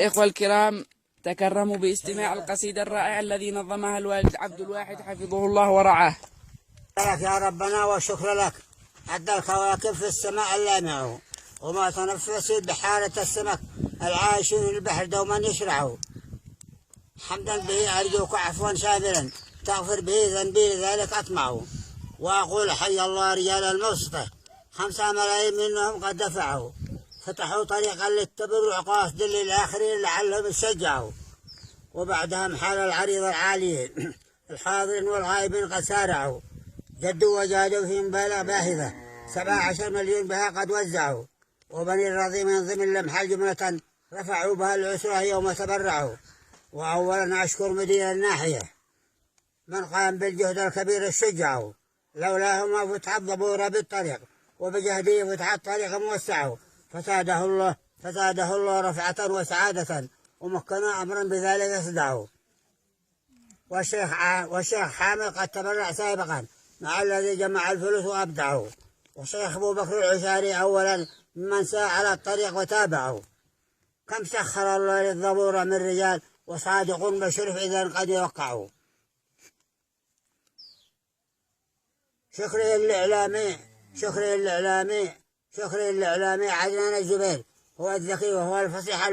الإخوة الكرام، تكرموا باستماع القصيدة الرائعة الذي نظمها الوالد عبد الواحد حفظه الله ورعاه. لك يا ربنا والشكر لك، عد الكواكب في السماء اللامع، وما تنفس بحارة السمك، العايشون البحر دوما يشرعوا. حمدا به أرجوك عفوا شاملا، تغفر به ذنبي لذلك أطمع. وأقول حي الله رجال الموسطة، 5 ملايين منهم قد دفعوا، فتحوا طريقا للتبرع قاصد للآخرين لعلهم يشجعوا. وبعدهم حال العريض العالي الحاضرين والغائبين قد سارعوا، جدوا وجادوا في مبالغ باهظة، 17 مليون بها قد وزعوا. وبني الرضي من ضمن لمحة جملة رفعوا بها العسرة يوم تبرعوا. وأولا أشكر مدير الناحية من قام بالجهد الكبير الشجع، لولاه ما فتحت ضبورة بالطريق، وبجهده فتحت طريق موسع. فزاده الله رفعة وسعادة، ومكنا أمرا بذلك يصدعه. والشيخ حامد قد تبرع سابقا مع الذي جمع الفلوس وأبدعه. والشيخ أبو بكر العشاري أولا ممن ساء على الطريق وتابعه. كم سخر الله للضبور من رجال، وصادق بشرف إذا قد يوقعوا. شكري الإعلامي عدنان الزبير، هو الذكي وهو الفصيح